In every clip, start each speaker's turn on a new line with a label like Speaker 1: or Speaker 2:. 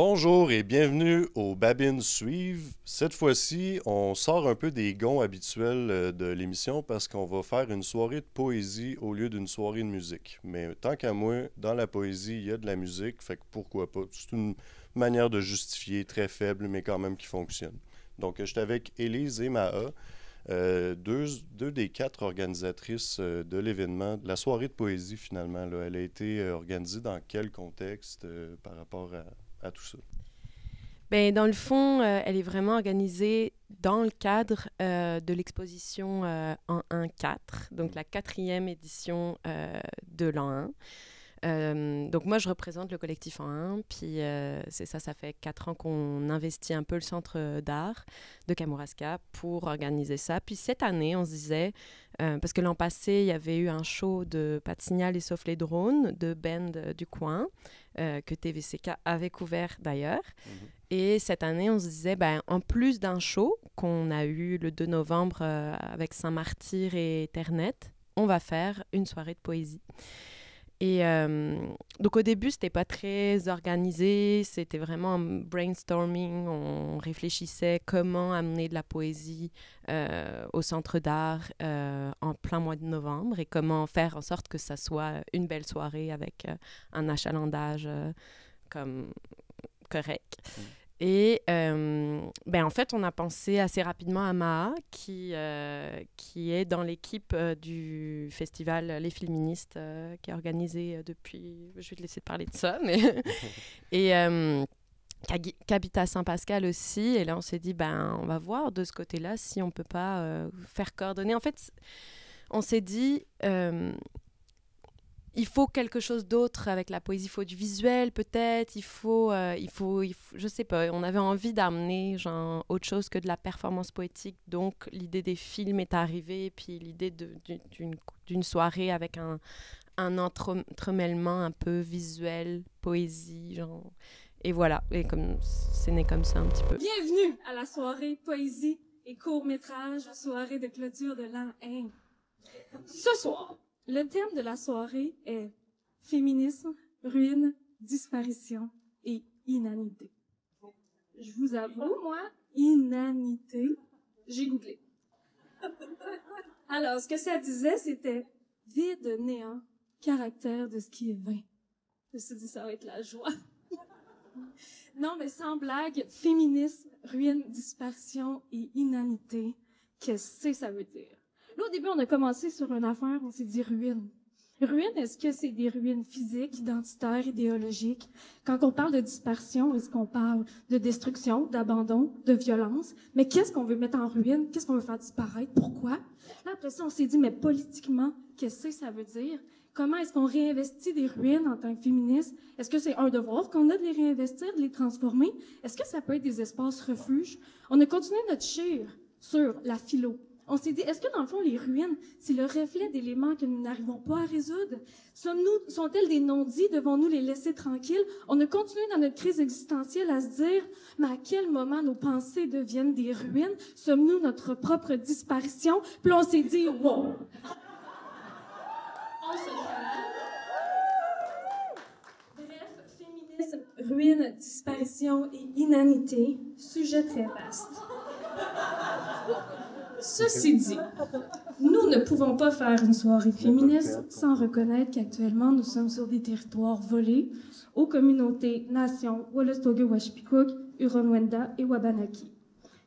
Speaker 1: Bonjour et bienvenue au Babine Suivre. Cette fois-ci, on sort un peu des gonds habituels de l'émission parce qu'on va faire une soirée de poésie au lieu d'une soirée de musique. Mais tant qu'à moi, dans la poésie, il y a de la musique, fait que pourquoi pas. C'est une manière de justifier très faible, mais quand même qui fonctionne. Donc, je suis avec Élise et Maha, deux des quatre organisatrices de l'événement, de la soirée de poésie finalement. Là. Elle a été organisée dans quel contexte par rapport à tout ça?
Speaker 2: Ben, dans le fond, elle est vraiment organisée dans le cadre de l'exposition en 1-4, donc la quatrième édition de l'an 1. Donc moi, je représente le collectif en 1, puis c'est ça, ça fait 4 ans qu'on investit un peu le centre d'art de Kamouraska pour organiser ça. Puis cette année, on se disait, parce que l'an passé, il y avait eu un show de Pas de signal et sauf les drones, de band du coin, que TVCK avait couvert d'ailleurs. Et cette année, on se disait, ben, en plus d'un show qu'on a eu le 2 novembre avec Saint-Martyr et Ternet, on va faire une soirée de poésie. Et donc au début, c'était pas très organisé, c'était vraiment un brainstorming, on réfléchissait comment amener de la poésie au centre d'art en plein mois de novembre et comment faire en sorte que ça soit une belle soirée avec un achalandage comme correct. Et ben en fait, on a pensé assez rapidement à Maha, qui est dans l'équipe du festival Les Féministes, qui est organisé depuis... Je vais te laisser te parler de ça, mais... et qui habite à Saint-Pascal aussi. Et là, on s'est dit, ben on va voir de ce côté-là si on peut pas faire coordonner. En fait, on s'est dit... il faut quelque chose d'autre avec la poésie, il faut du visuel peut-être, il faut, je sais pas, on avait envie d'amener genre autre chose que de la performance poétique, donc l'idée des films est arrivée, puis l'idée d'une soirée avec un entremêlement un peu visuel, poésie, genre, et voilà, et comme c'est né comme ça un petit peu.
Speaker 3: Bienvenue à la soirée poésie et court-métrage, soirée de clôture de l'an 1. Ce soir, le thème de la soirée est féminisme, ruine, disparition et inanité. Je vous avoue, moi, inanité, j'ai googlé. Alors, ce que ça disait, c'était vide, néant, caractère de ce qui est vain. Je me suis dit, ça va être la joie. Non, mais sans blague, féminisme, ruine, disparition et inanité, qu'est-ce que ça veut dire? Là, au début, on a commencé sur une affaire, on s'est dit ruine. Ruine, est-ce que c'est des ruines physiques, identitaires, idéologiques? Quand on parle de dispersion, est-ce qu'on parle de destruction, d'abandon, de violence? Mais qu'est-ce qu'on veut mettre en ruine? Qu'est-ce qu'on veut faire disparaître? Pourquoi? Là, après ça, on s'est dit, mais politiquement, qu'est-ce que ça veut dire? Comment est-ce qu'on réinvestit des ruines en tant que féministe? Est-ce que c'est un devoir qu'on a de les réinvestir, de les transformer? Est-ce que ça peut être des espaces refuges? On a continué notre chire sur la philo. On s'est dit, est-ce que dans le fond, les ruines, c'est le reflet d'éléments que nous n'arrivons pas à résoudre? Sont-elles des non-dits? Devons-nous les laisser tranquilles? On a continué dans notre crise existentielle à se dire, mais à quel moment nos pensées deviennent des ruines? Sommes-nous notre propre disparition? Puis là, on s'est dit, wow! On se calme. Bref, féminisme, ruine, disparition et inanité, sujet très vaste. Ceci dit, nous ne pouvons pas faire une soirée féministe sans reconnaître qu'actuellement, nous sommes sur des territoires volés aux communautés, nations, Wolastoqey-Washpikuk, Huron-Wendat et Wabanaki.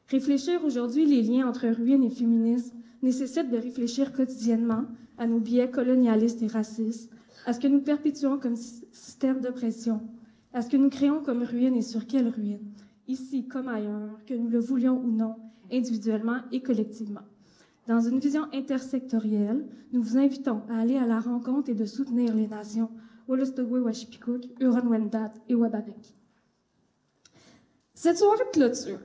Speaker 3: Réfléchir aujourd'hui les liens entre ruine et féminisme nécessite de réfléchir quotidiennement à nos biais colonialistes et racistes, à ce que nous perpétuons comme système d'oppression, à ce que nous créons comme ruine et sur quelle ruine, ici comme ailleurs, que nous le voulions ou non, individuellement et collectivement. Dans une vision intersectorielle, nous vous invitons à aller à la rencontre et de soutenir les nations Wolastoqey-Washpikuk, Huron-Wendat et Wabanaki. Cette soirée de clôture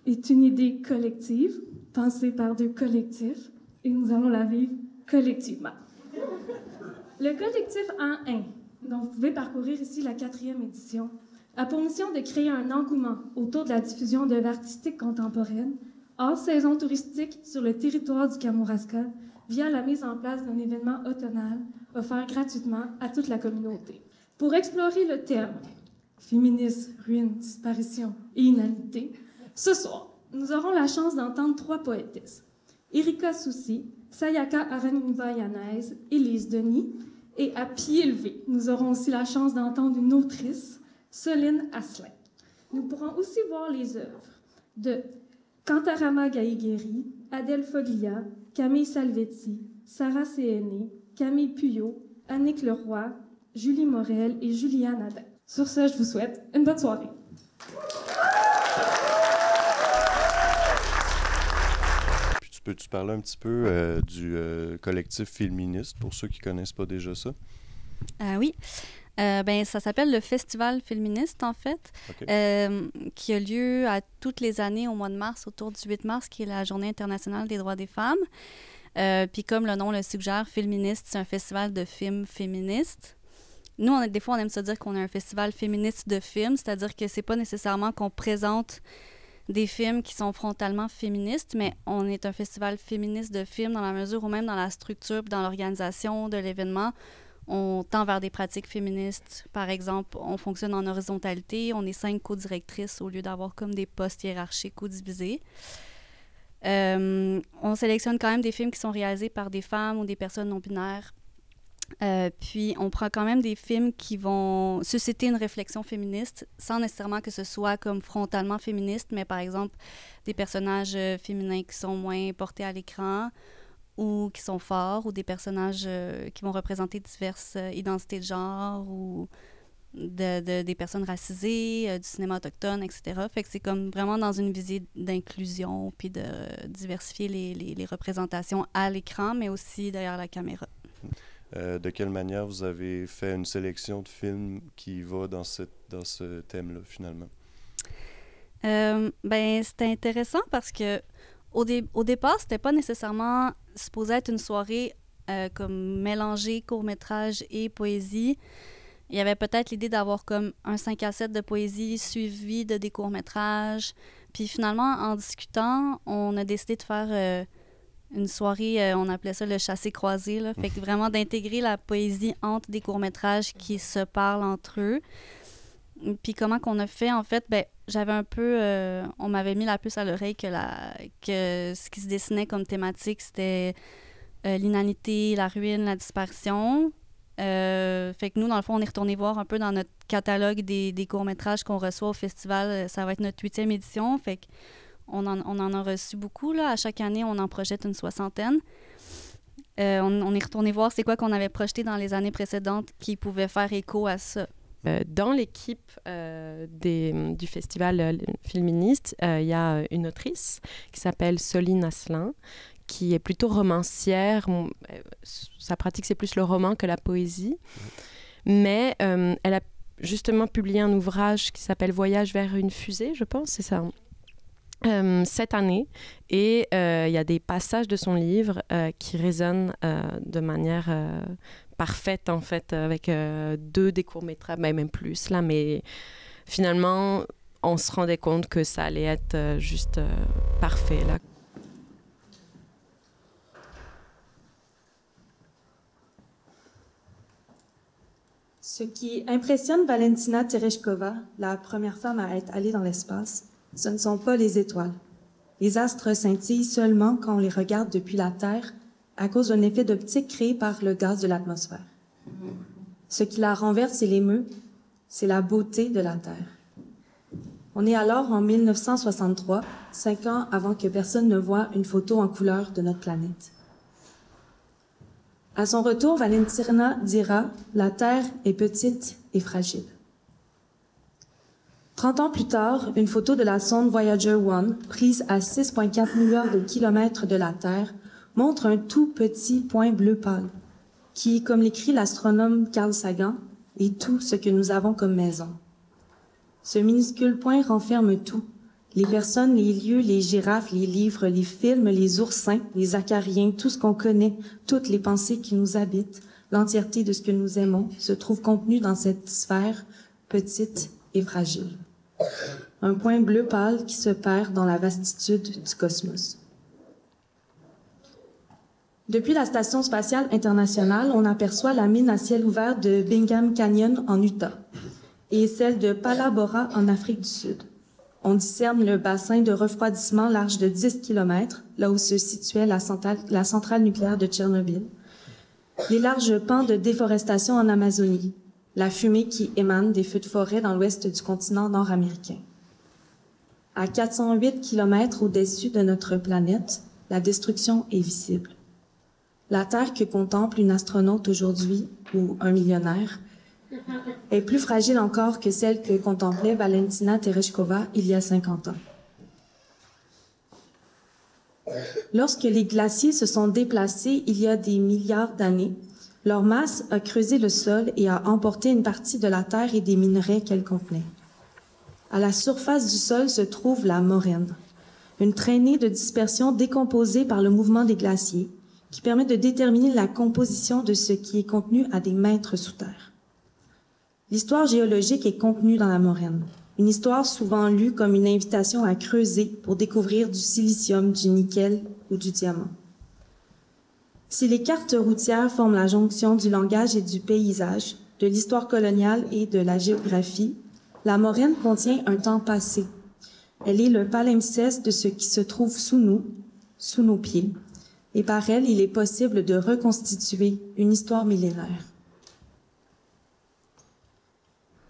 Speaker 3: est une idée collective, pensée par deux collectifs, et nous allons la vivre collectivement. Le collectif En 1, dont vous pouvez parcourir ici la 4e édition, a pour mission de créer un engouement autour de la diffusion d'œuvres artistiques contemporaines hors saison touristique sur le territoire du Kamouraska via la mise en place d'un événement automnal offert gratuitement à toute la communauté. Pour explorer le thème Féminisme, ruine, disparition et inalité, ce soir, nous aurons la chance d'entendre 3 poétesses. Erika Soussi, Sayaka Aranguva-Yanez, Élise Denis, et à pied levé, nous aurons aussi la chance d'entendre une autrice, Soline Asselin. Nous pourrons aussi voir les œuvres de Kantarama Gaïgueri, Adèle Foglia, Camille Salvetti, Sarah Céhéné, Camille Puyot, Annick Leroy, Julie Morel et Juliane Adin. Sur ce, je vous souhaite une bonne soirée.
Speaker 1: Puis peux-tu parler un petit peu du collectif féministe, pour ceux qui ne connaissent pas déjà ça?
Speaker 4: Oui. Ben, ça s'appelle le Festival féministe, en fait, okay. Qui a lieu à toutes les années au mois de mars, autour du 8 mars, qui est la Journée internationale des droits des femmes. Puis comme le nom le suggère, féministe, c'est un festival de films féministes. Nous, des fois, on aime se dire qu'on est un festival féministe de films, c'est-à-dire que c'est pas nécessairement qu'on présente des films qui sont frontalement féministes, mais on est un festival féministe de films dans la mesure où même dans la structure, dans l'organisation de l'événement, on tend vers des pratiques féministes. Par exemple, on fonctionne en horizontalité. On est 5 co-directrices au lieu d'avoir comme des postes hiérarchiques ou divisés. On sélectionne quand même des films qui sont réalisés par des femmes ou des personnes non-binaires. Puis, on prend quand même des films qui vont susciter une réflexion féministe sans nécessairement que ce soit comme frontalement féministe, mais par exemple, des personnages féminins qui sont moins portés à l'écran ou qui sont forts, ou des personnages qui vont représenter diverses identités de genre, ou des personnes racisées, du cinéma autochtone, etc. Fait que c'est comme vraiment dans une visée d'inclusion, puis de diversifier les représentations à l'écran, mais aussi derrière la caméra.
Speaker 1: De quelle manière vous avez fait une sélection de films qui va dans ce thème-là, finalement?
Speaker 4: Ben, c'était intéressant parce que au départ, c'était pas nécessairement supposé être une soirée comme mélanger court-métrage et poésie. Il y avait peut-être l'idée d'avoir comme un 5 à 7 de poésie suivi de des courts-métrages. Puis finalement, en discutant, on a décidé de faire une soirée, on appelait ça le chassé-croisé, là. Fait que vraiment d'intégrer la poésie entre des courts-métrages qui se parlent entre eux. Puis comment qu'on a fait, en fait, ben j'avais un peu... on m'avait mis la puce à l'oreille que ce qui se dessinait comme thématique, c'était l'inanité, la ruine, la disparition. Fait que nous, dans le fond, on est retourné voir un peu dans notre catalogue des courts-métrages qu'on reçoit au festival. Ça va être notre 8e édition. Fait qu'on en a reçu beaucoup, là. À chaque année, on en projette une 60aine. On est retourné voir c'est quoi qu'on avait projeté dans les années précédentes qui pouvait faire écho à ça.
Speaker 2: Dans l'équipe du festival féministe, il y a une autrice qui s'appelle Soline Asselin, qui est plutôt romancière. Sa pratique, c'est plus le roman que la poésie. Mais elle a justement publié un ouvrage qui s'appelle « Voyage vers une fusée », je pense, c'est ça, cette année. Et il y a des passages de son livre qui résonnent de manière parfaite, en fait, avec 2 des courts-métrages, même plus, là. Mais finalement, on se rendait compte que ça allait être juste parfait, là.
Speaker 5: Ce qui impressionne Valentina Tereshkova, la première femme à être allée dans l'espace, ce ne sont pas les étoiles. Les astres scintillent seulement quand on les regarde depuis la Terre à cause d'un effet d'optique créé par le gaz de l'atmosphère. Ce qui la renverse et l'émeut, c'est la beauté de la Terre. On est alors en 1963, 5 ans avant que personne ne voie une photo en couleur de notre planète. À son retour, Valentina dira « La Terre est petite et fragile ». 30 ans plus tard, une photo de la sonde Voyager 1, prise à 6,4 milliards de kilomètres de la Terre, montre un tout petit point bleu pâle, qui, comme l'écrit l'astronome Carl Sagan, est tout ce que nous avons comme maison. Ce minuscule point renferme tout. Les personnes, les lieux, les girafes, les livres, les films, les oursins, les acariens, tout ce qu'on connaît, toutes les pensées qui nous habitent, l'entièreté de ce que nous aimons, se trouve contenu dans cette sphère petite et fragile. Un point bleu pâle qui se perd dans la vastitude du cosmos. Depuis la Station spatiale internationale, on aperçoit la mine à ciel ouvert de Bingham Canyon en Utah. et celle de Palabora en Afrique du Sud. On discerne le bassin de refroidissement large de 10 km, là où se situait la centrale nucléaire de Tchernobyl. Les larges pans de déforestation en Amazonie, la fumée qui émane des feux de forêt dans l'ouest du continent nord-américain. À 408 km au-dessus de notre planète, la destruction est visible. La Terre que contemple une astronaute aujourd'hui, ou un millionnaire, est plus fragile encore que celle que contemplait Valentina Tereshkova il y a 50 ans. Lorsque les glaciers se sont déplacés il y a des milliards d'années, leur masse a creusé le sol et a emporté une partie de la Terre et des minerais qu'elle contenait. À la surface du sol se trouve la moraine, une traînée de dispersion décomposée par le mouvement des glaciers, qui permet de déterminer la composition de ce qui est contenu à des mètres sous terre. L'histoire géologique est contenue dans la moraine, une histoire souvent lue comme une invitation à creuser pour découvrir du silicium, du nickel ou du diamant. Si les cartes routières forment la jonction du langage et du paysage, de l'histoire coloniale et de la géographie, la moraine contient un temps passé. Elle est le palimpseste de ce qui se trouve sous nous, sous nos pieds, et par elle, il est possible de reconstituer une histoire millénaire.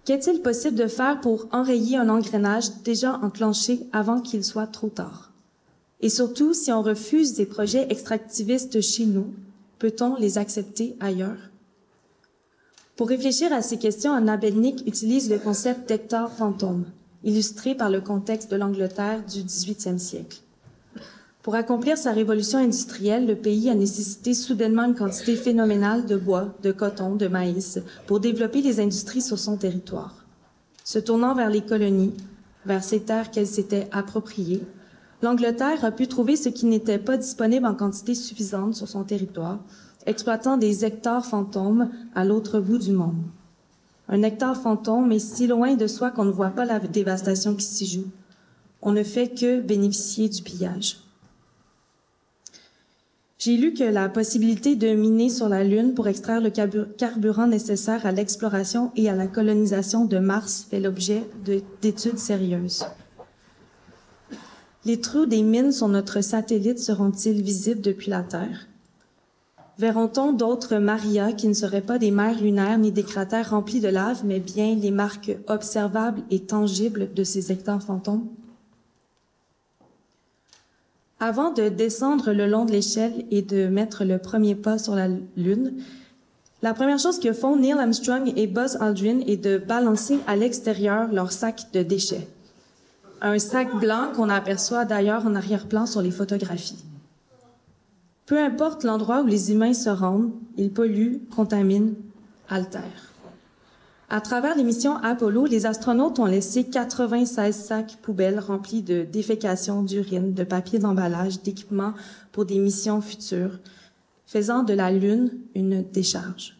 Speaker 5: Qu'est-il possible de faire pour enrayer un engrenage déjà enclenché avant qu'il soit trop tard? Et surtout, si on refuse des projets extractivistes chez nous, peut-on les accepter ailleurs? Pour réfléchir à ces questions, Anna Belnick utilise le concept d'hectare fantôme, illustré par le contexte de l'Angleterre du XVIIIe siècle. Pour accomplir sa révolution industrielle, le pays a nécessité soudainement une quantité phénoménale de bois, de coton, de maïs pour développer les industries sur son territoire. Se tournant vers les colonies, vers ces terres qu'elle s'était appropriées, l'Angleterre a pu trouver ce qui n'était pas disponible en quantité suffisante sur son territoire, exploitant des hectares fantômes à l'autre bout du monde. Un hectare fantôme est si loin de soi qu'on ne voit pas la dévastation qui s'y joue. On ne fait que bénéficier du pillage. J'ai lu que la possibilité de miner sur la Lune pour extraire le carburant nécessaire à l'exploration et à la colonisation de Mars fait l'objet d'études sérieuses. Les trous des mines sur notre satellite seront-ils visibles depuis la Terre? Verront-on d'autres Maria qui ne seraient pas des mers lunaires ni des cratères remplis de lave, mais bien les marques observables et tangibles de ces hectares fantômes? Avant de descendre le long de l'échelle et de mettre le premier pas sur la Lune, la première chose que font Neil Armstrong et Buzz Aldrin est de balancer à l'extérieur leur sac de déchets. Un sac blanc qu'on aperçoit d'ailleurs en arrière-plan sur les photographies. Peu importe l'endroit où les humains se rendent, ils polluent, contaminent, altèrent. À travers les missions Apollo, les astronautes ont laissé 96 sacs poubelles remplis de défécation, d'urine, de papier d'emballage, d'équipements pour des missions futures, faisant de la Lune une décharge.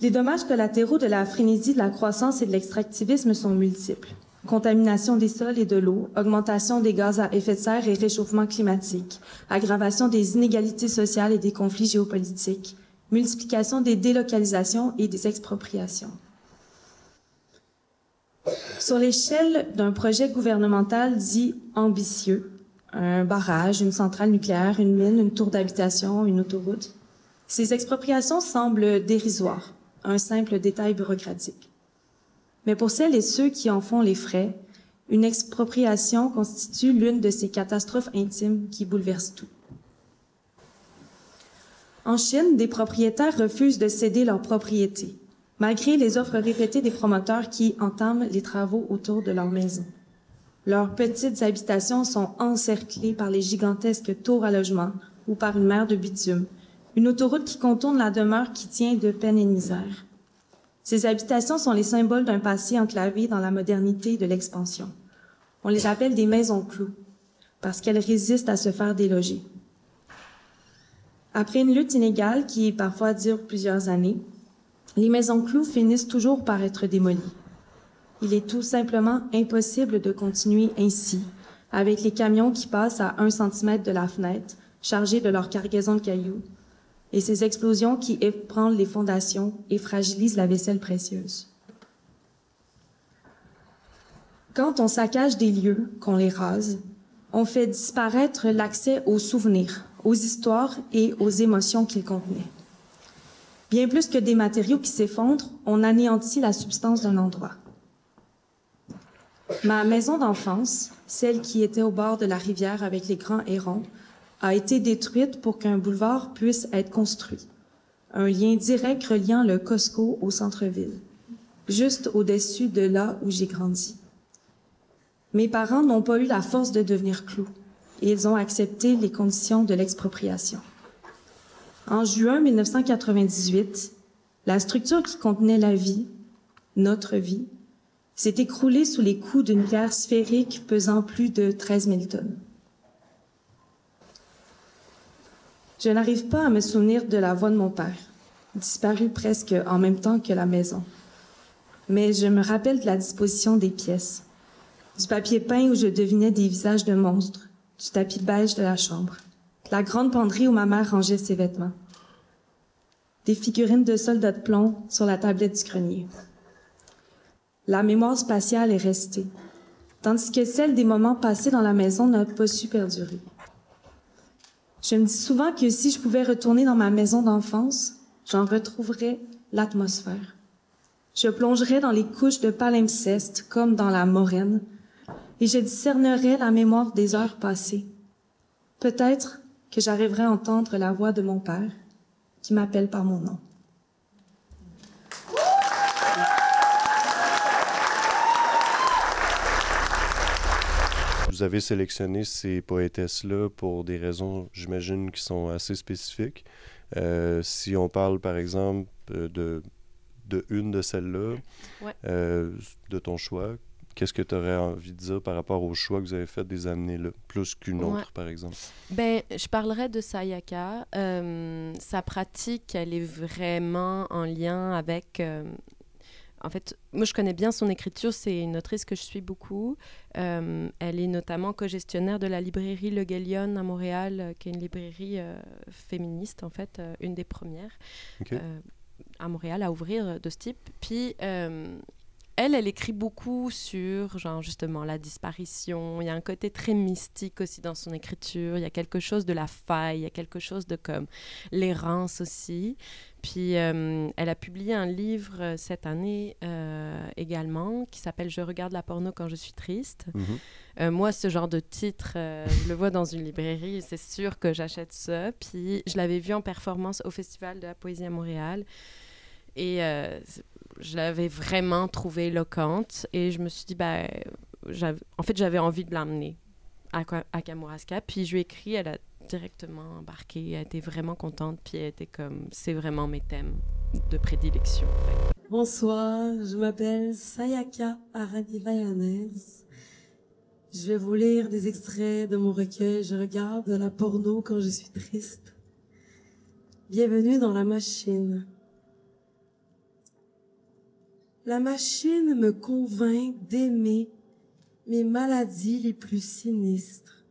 Speaker 5: Les dommages collatéraux de la frénésie de la croissance et de l'extractivisme sont multiples. Contamination des sols et de l'eau, augmentation des gaz à effet de serre et réchauffement climatique, aggravation des inégalités sociales et des conflits géopolitiques, multiplication des délocalisations et des expropriations. Sur l'échelle d'un projet gouvernemental dit ambitieux, un barrage, une centrale nucléaire, une mine, une tour d'habitation, une autoroute, ces expropriations semblent dérisoires, un simple détail bureaucratique. Mais pour celles et ceux qui en font les frais, une expropriation constitue l'une de ces catastrophes intimes qui bouleversent tout. En Chine, des propriétaires refusent de céder leurs propriétés, malgré les offres répétées des promoteurs qui entament les travaux autour de leur maison. Leurs petites habitations sont encerclées par les gigantesques tours à logement ou par une mer de bitume, une autoroute qui contourne la demeure qui tient de peine et de misère. Ces habitations sont les symboles d'un passé enclavé dans la modernité de l'expansion. On les appelle des maisons clous, parce qu'elles résistent à se faire déloger. Après une lutte inégale qui parfois dure plusieurs années, les maisons clous finissent toujours par être démolies. Il est tout simplement impossible de continuer ainsi, avec les camions qui passent à 1 centimètre de la fenêtre, chargés de leur cargaison de cailloux, et ces explosions qui ébranlent les fondations et fragilisent la vaisselle précieuse. Quand on saccage des lieux, qu'on les rase, on fait disparaître l'accès aux souvenirs, aux histoires et aux émotions qu'ils contenaient. Bien plus que des matériaux qui s'effondrent, on anéantit la substance d'un endroit. Ma maison d'enfance, celle qui était au bord de la rivière avec les grands hérons, a été détruite pour qu'un boulevard puisse être construit. Un lien direct reliant le Costco au centre-ville, juste au-dessus de là où j'ai grandi. Mes parents n'ont pas eu la force de devenir clous et ils ont accepté les conditions de l'expropriation. En juin 1998, la structure qui contenait la vie, notre vie, s'est écroulée sous les coups d'une pierre sphérique pesant plus de 13 000 tonnes. Je n'arrive pas à me souvenir de la voix de mon père, disparu presque en même temps que la maison. Mais je me rappelle de la disposition des pièces. Du papier peint où je devinais des visages de monstres, du tapis beige de la chambre, la grande penderie où ma mère rangeait ses vêtements, des figurines de soldats de plomb sur la tablette du grenier. La mémoire spatiale est restée, tandis que celle des moments passés dans la maison n'a pas su perdurer. Je me dis souvent que si je pouvais retourner dans ma maison d'enfance, j'en retrouverais l'atmosphère. Je plongerais dans les couches de palimpseste comme dans la moraine, et je discernerais la mémoire des heures passées. Peut-être que j'arriverai à entendre la voix de mon père qui m'appelle par mon nom.
Speaker 1: Vous avez sélectionné ces poétesses-là pour des raisons, j'imagine, qui sont assez spécifiques. Si on parle, par exemple, de une de celles-là,
Speaker 2: Ouais.
Speaker 1: de ton choix, qu'est-ce que tu aurais envie de dire par rapport au choix que vous avez fait de les amener là, plus qu'une autre, par exemple?
Speaker 2: Ben, je parlerais de Sayaka. Sa pratique, elle est vraiment en lien avec... En fait, moi, je connais bien son écriture. C'est une autrice que je suis beaucoup. Elle est notamment co-gestionnaire de la librairie Le Guélion à Montréal, qui est une librairie féministe, en fait, une des premières à Montréal à ouvrir de ce type. Puis, elle écrit beaucoup sur, genre, justement, la disparition. Il y a un côté très mystique aussi dans son écriture. Il y a quelque chose de la faille, il y a quelque chose de comme l'errance aussi. Puis, elle a publié un livre cette année également qui s'appelle « Je regarde la porno quand je suis triste ». Moi, ce genre de titre, je le vois dans une librairie, c'est sûr que j'achète ça. Puis, je l'avais vu en performance au Festival de la poésie à Montréal. Et je l'avais vraiment trouvée éloquente. Et je me suis dit, ben, j'avais envie de l'emmener à Kamouraska. Puis je lui ai écrit, elle a directement embarqué. Elle était vraiment contente. Puis elle était comme, c'est vraiment mes thèmes de prédilection.
Speaker 6: Bonsoir, je m'appelle Sayaka Aranivayanez. Je vais vous lire des extraits de mon recueil « Je regarde la porno quand je suis triste ». Bienvenue dans la machine. La machine me convainc d'aimer mes maladies les plus sinistres.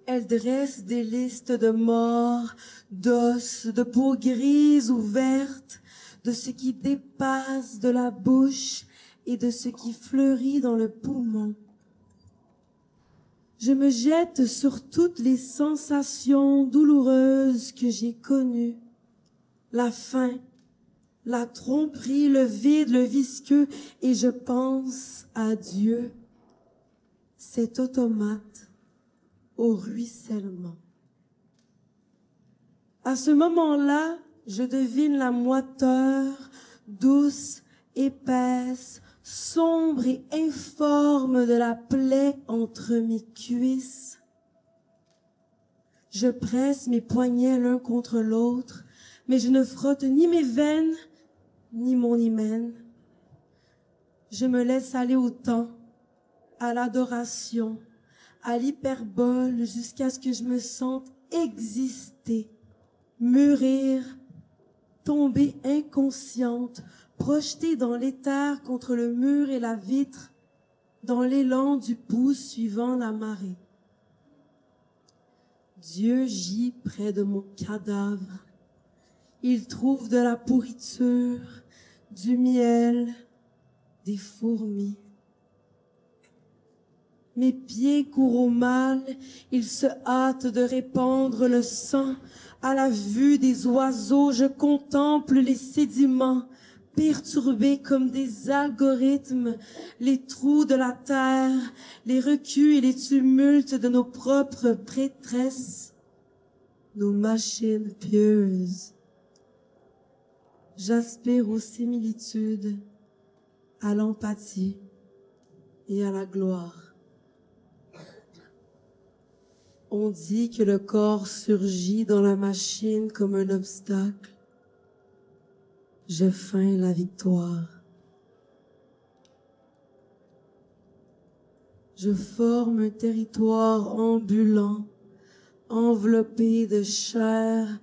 Speaker 6: Elle dresse des listes de morts, d'os, de peau grise ou verte, de ce qui dépasse de la bouche et de ce qui fleurit dans le poumon. Je me jette sur toutes les sensations douloureuses que j'ai connues. La faim, la tromperie, le vide, le visqueux, et je pense à Dieu, cet automate au ruissellement. À ce moment-là, je devine la moiteur, douce, épaisse, sombre et informe de la plaie entre mes cuisses. Je presse mes poignets l'un contre l'autre, mais je ne frotte ni mes veines, ni mon hymen. Je me laisse aller au temps, à l'adoration, à l'hyperbole, jusqu'à ce que je me sente exister, mûrir, tomber inconsciente, projetée dans l'éther contre le mur et la vitre, dans l'élan du pouce suivant la marée. Dieu gît près de mon cadavre, Il trouve de la pourriture, du miel, des fourmis. Mes pieds courent au mal, il se hâte de répandre le sang. À la vue des oiseaux, je contemple les sédiments, perturbés comme des algorithmes, les trous de la terre, les reculs et les tumultes de nos propres prêtresses, nos machines pieuses. J'aspire aux similitudes, à l'empathie et à la gloire. On dit que le corps surgit dans la machine comme un obstacle. Je feins la victoire. Je forme un territoire ambulant, enveloppé de chair,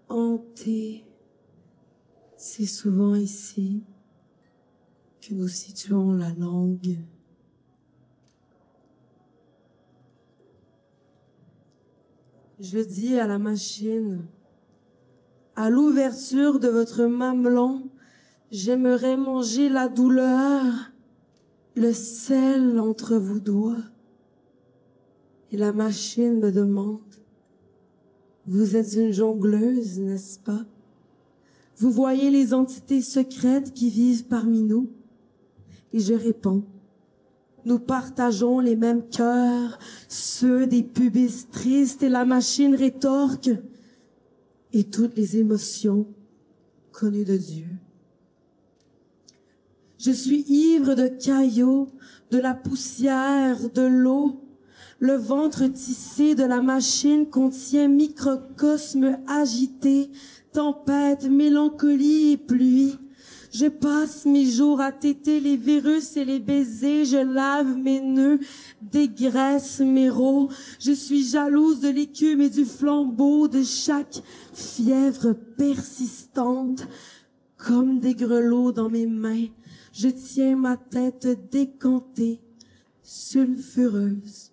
Speaker 6: hanté. C'est souvent ici que nous situons la langue. Je dis à la machine, à l'ouverture de votre mamelon, j'aimerais manger la douleur, le sel entre vos doigts. Et la machine me demande, vous êtes une jongleuse, n'est-ce pas? Vous voyez les entités secrètes qui vivent parmi nous? Et je réponds, nous partageons les mêmes cœurs, ceux des pubis tristes, et la machine rétorque, et toutes les émotions connues de Dieu. Je suis ivre de caillots, de la poussière, de l'eau. Le ventre tissé de la machine contient microcosmes agités, tempête, mélancolie et pluie. Je passe mes jours à téter les virus et les baisers, je lave mes nœuds, dégraisse mes rots. Je suis jalouse de l'écume et du flambeau, de chaque fièvre persistante. Comme des grelots dans mes mains, je tiens ma tête décantée, sulfureuse.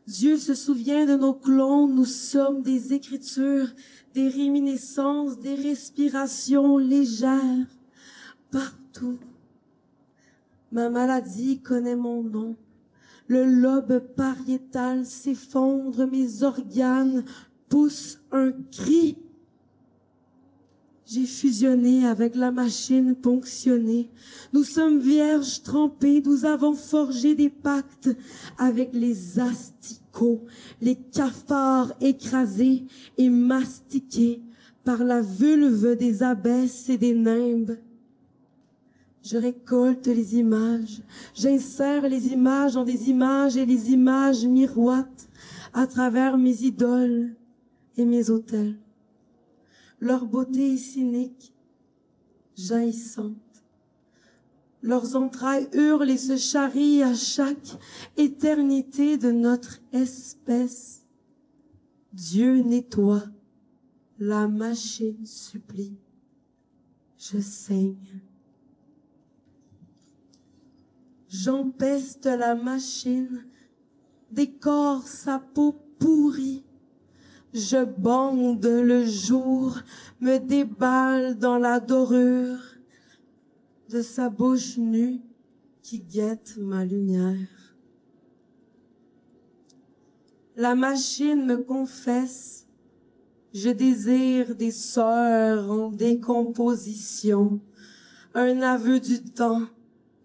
Speaker 6: Dieu se souvient de nos clones, nous sommes des écritures, des réminiscences, des respirations légères. Partout, ma maladie connaît mon nom. Le lobe pariétal s'effondre, mes organes poussent un cri. J'ai fusionné avec la machine ponctionnée. Nous sommes vierges trempées, nous avons forgé des pactes avec les asticots, les cafards écrasés et mastiqués par la vulve des abbesses et des nimbes. Je récolte les images, j'insère les images dans des images et les images miroitent à travers mes idoles et mes autels. Leur beauté est cynique, jaillissante. Leurs entrailles hurlent et se charrient à chaque éternité de notre espèce. Dieu nettoie, la machine supplie. Je saigne. J'empeste la machine, décore sa peau pourrie. Je bande le jour, me déballe dans la dorure de sa bouche nue qui guette ma lumière. La machine me confesse, je désire des sœurs en décomposition, un aveu du temps,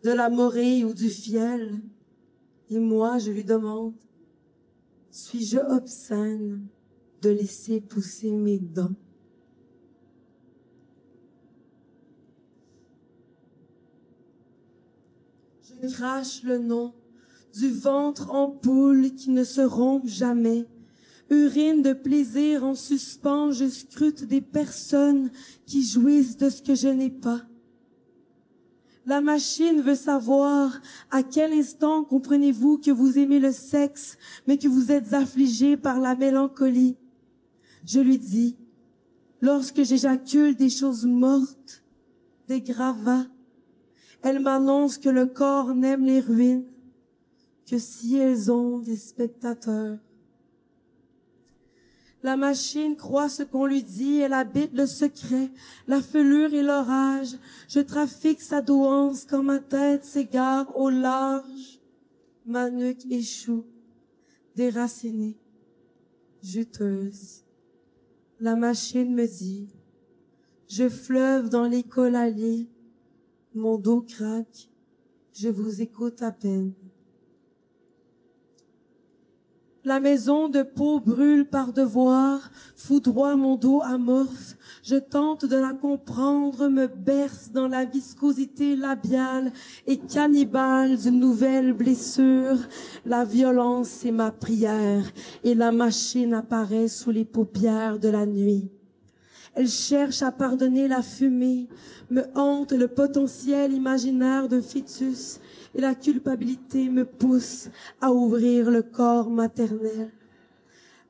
Speaker 6: de la morée ou du fiel. Et moi, je lui demande, suis-je obscène de laisser pousser mes dents? Je crache le nom du ventre en poule qui ne se rompt jamais. Urine de plaisir en suspens, je scrute des personnes qui jouissent de ce que je n'ai pas. La machine veut savoir à quel instant comprenez-vous que vous aimez le sexe, mais que vous êtes affligé par la mélancolie. Je lui dis, lorsque j'éjacule des choses mortes, des gravats, elle m'annonce que le corps n'aime les ruines que si elles ont des spectateurs. La machine croit ce qu'on lui dit, elle habite le secret, la felure et l'orage. Je trafique sa douance quand ma tête s'égare au large. Ma nuque échoue, déracinée, juteuse. La machine me dit, je fleuve dans les collaliers, mon dos craque, je vous écoute à peine. La maison de peau brûle par devoir, foudroie mon dos amorphe. Je tente de la comprendre, me berce dans la viscosité labiale et cannibale d'une nouvelle blessure. La violence est ma prière et la machine apparaît sous les paupières de la nuit. Elle cherche à pardonner la fumée, me hante le potentiel imaginaire d'un fœtus et la culpabilité me pousse à ouvrir le corps maternel.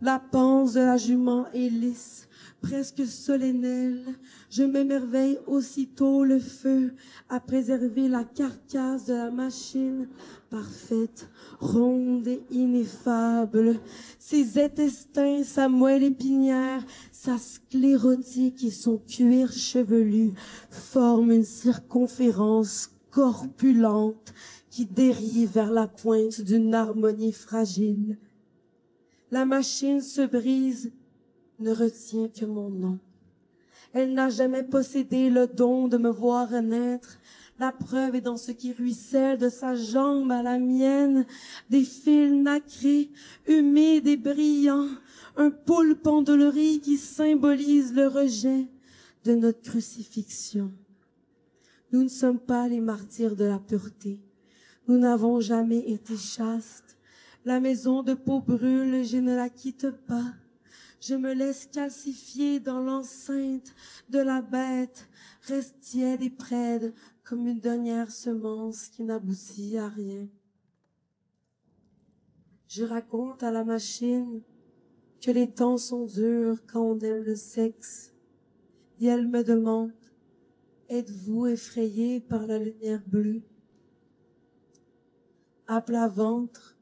Speaker 6: La panse de la jument est lisse, presque solennelle. Je m'émerveille aussitôt le feu à préserver la carcasse de la machine parfaite, ronde et ineffable. Ses intestins, sa moelle épinière, sa sclérotique et son cuir chevelu forment une circonférence corpulente qui dérive vers la pointe d'une harmonie fragile. La machine se brise, ne retient que mon nom. Elle n'a jamais possédé le don de me voir naître. La preuve est dans ce qui ruisselle de sa jambe à la mienne, des fils nacrés, humides et brillants, un poulpe endolori qui symbolise le rejet de notre crucifixion. Nous ne sommes pas les martyrs de la pureté. Nous n'avons jamais été chastes. La maison de peau brûle, je ne la quitte pas. Je me laisse calcifier dans l'enceinte de la bête, reste tiède et prête comme une dernière semence qui n'aboutit à rien. Je raconte à la machine que les temps sont durs quand on aime le sexe. Et elle me demande, êtes-vous effrayé par la lumière bleue? À plat ventre,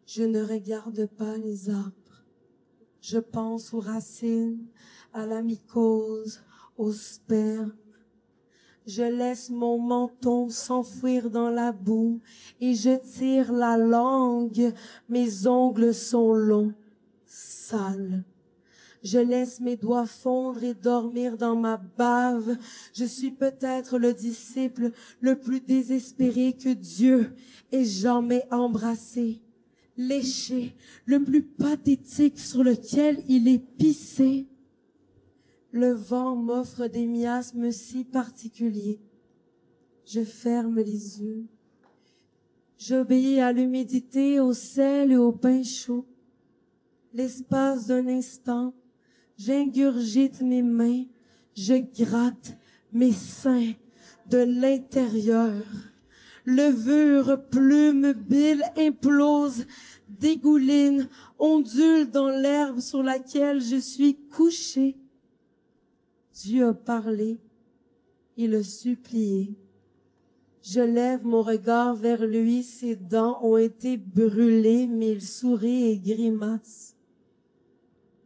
Speaker 6: je ne regarde pas les arbres. Je pense aux racines, à la mycose, au sperme. Je laisse mon menton s'enfouir dans la boue et je tire la langue. Mes ongles sont longs, sales. Je laisse mes doigts fondre et dormir dans ma bave. Je suis peut-être le disciple le plus désespéré que Dieu ait jamais embrassé, léché, le plus pathétique sur lequel il est pissé. Le vent m'offre des miasmes si particuliers. Je ferme les yeux. J'obéis à l'humidité, au sel et au pain chaud. L'espace d'un instant, j'ingurgite mes mains, je gratte mes seins de l'intérieur. Levure, plume, bile implose, dégouline, ondule dans l'herbe sur laquelle je suis couchée. Dieu a parlé, il a supplié. Je lève mon regard vers lui, ses dents ont été brûlées, mais il sourit et grimace.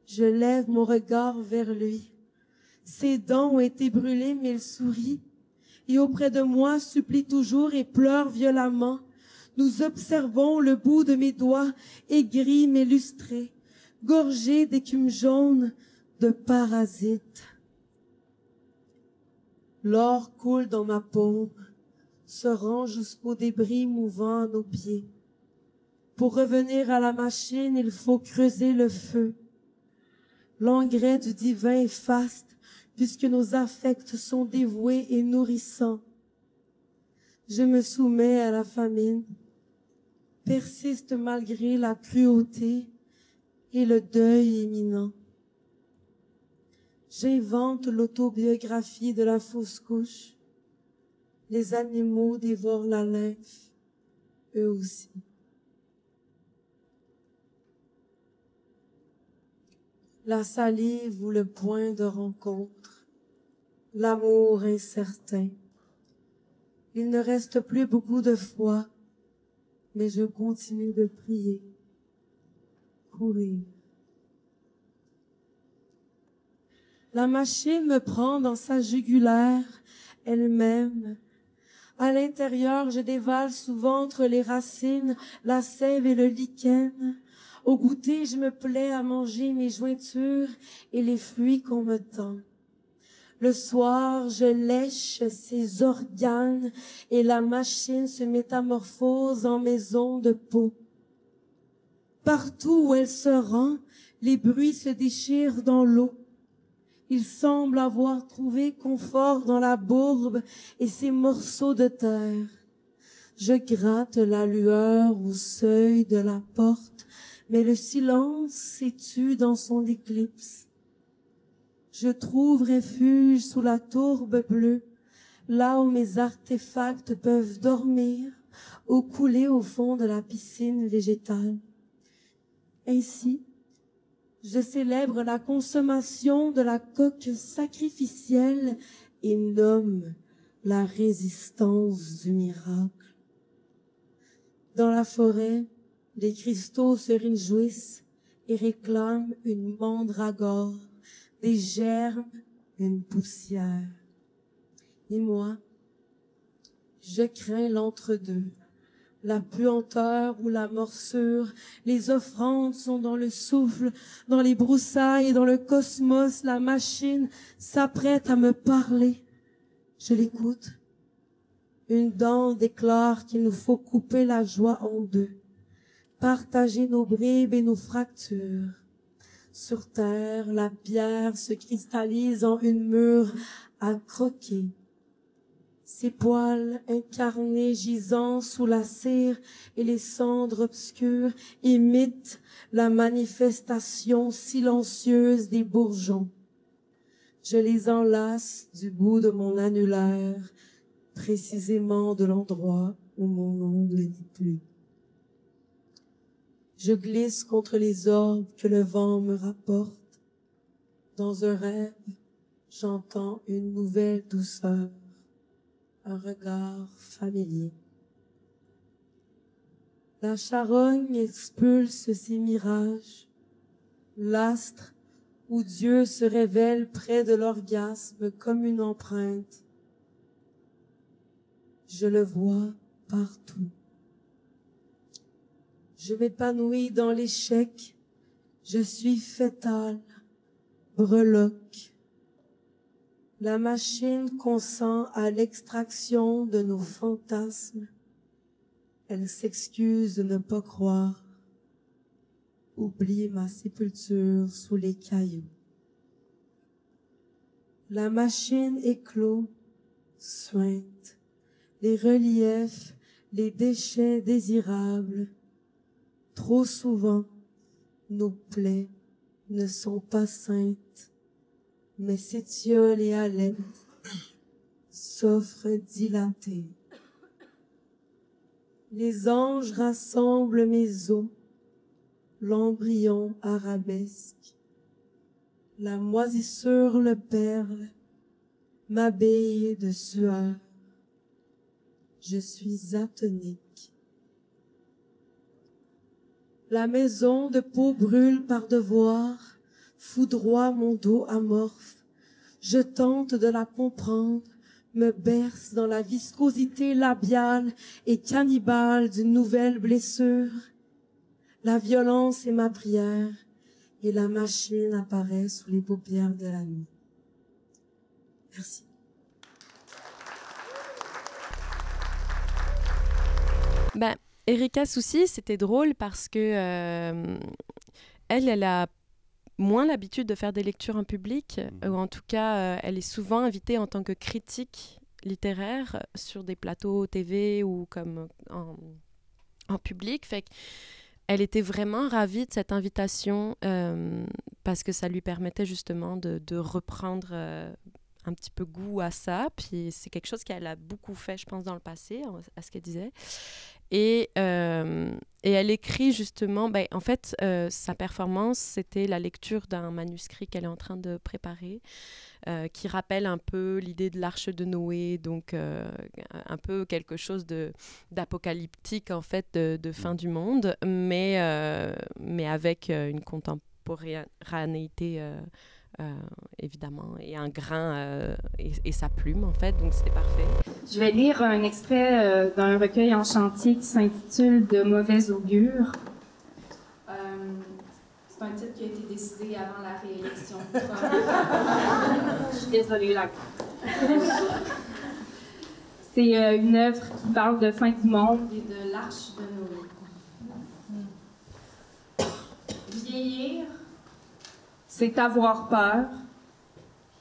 Speaker 6: Je lève mon regard vers lui. Ses dents ont été brûlées, mais il sourit. Et auprès de moi, supplie toujours et pleure violemment. Nous observons le bout de mes doigts, aigris mais lustrés, gorgés d'écume jaune, de parasites. L'or coule dans ma paume, se rend jusqu'aux débris mouvant à nos pieds. Pour revenir à la machine, il faut creuser le feu. L'engrais du divin est faste, puisque nos affects sont dévoués et nourrissants. Je me soumets à la famine, persiste malgré la cruauté et le deuil imminent. J'invente l'autobiographie de la fausse couche. Les animaux dévorent la lymphe, eux aussi. La salive ou le point de rencontre, l'amour incertain. Il ne reste plus beaucoup de foi, mais je continue de prier, courir. La machine me prend dans sa jugulaire, elle-même. À l'intérieur, je dévale souvent entre les racines, la sève et le lichen. Au goûter, je me plais à manger mes jointures et les fruits qu'on me tend. Le soir, je lèche ses organes et la machine se métamorphose en maison de peau. Partout où elle se rend, les bruits se déchirent dans l'eau. Il semble avoir trouvé confort dans la bourbe et ses morceaux de terre. Je gratte la lueur au seuil de la porte, mais le silence s'étue dans son éclipse. Je trouve refuge sous la tourbe bleue, là où mes artefacts peuvent dormir ou couler au fond de la piscine végétale. Ainsi, je célèbre la consommation de la coque sacrificielle et nomme la résistance du miracle. Dans la forêt, les cristaux se réjouissent et réclament une mandragore, des germes, une poussière. Et moi, je crains l'entre-deux. La puanteur ou la morsure, les offrandes sont dans le souffle, dans les broussailles et dans le cosmos, la machine s'apprête à me parler. Je l'écoute. Une dent déclare qu'il nous faut couper la joie en deux, partager nos bribes et nos fractures. Sur terre, la pierre se cristallise en une mûre à croquer. Ses poils incarnés gisant sous la cire et les cendres obscures imitent la manifestation silencieuse des bourgeons. Je les enlace du bout de mon annulaire, précisément de l'endroit où mon ongle n'est plus. Je glisse contre les orbes que le vent me rapporte. Dans un rêve, j'entends une nouvelle douceur. Un regard familier. La charogne expulse ses mirages, l'astre où Dieu se révèle près de l'orgasme comme une empreinte. Je le vois partout. Je m'épanouis dans l'échec, je suis fétale, breloque. La machine consent à l'extraction de nos fantasmes. Elle s'excuse de ne pas croire. Oublie ma sépulture sous les cailloux. La machine éclot, suinte. Les reliefs, les déchets désirables. Trop souvent, nos plaies ne sont pas saintes. Mais s'étiole et haleine, s'offre dilatée. Les anges rassemblent mes os, l'embryon arabesque. La moisissure le perle, m'habille de sueur. Je suis atonique. La maison de peau brûle par devoir, foudroie mon dos amorphe. Je tente de la comprendre, me berce dans la viscosité labiale et cannibale d'une nouvelle blessure. La violence est ma prière et la machine apparaît sous les paupières de la nuit. Merci.
Speaker 2: Ben, Erika Soucy, c'était drôle parce que elle a moins l'habitude de faire des lectures en public, ou en tout cas, elle est souvent invitée en tant que critique littéraire sur des plateaux TV ou comme en public. Fait qu'elle était vraiment ravie de cette invitation parce que ça lui permettait justement de reprendre un petit peu goût à ça. Puis c'est quelque chose qu'elle a beaucoup fait, je pense, dans le passé, à ce qu'elle disait. Et elle écrit justement, en fait, sa performance, c'était la lecture d'un manuscrit qu'elle est en train de préparer, qui rappelle un peu l'idée de l'arche de Noé, donc un peu quelque chose d'apocalyptique, en fait, de fin du monde, mais avec une contemporanéité évidemment, et un grain et sa plume, en fait, donc c'était parfait.
Speaker 7: Je vais lire un extrait d'un recueil en chantier qui s'intitule « De mauvais augure ». C'est un titre qui a été décidé avant la réélection. Je suis désolée, là. C'est une œuvre qui parle de fin du monde et de l'arche de Noé. Vieillir, c'est avoir peur,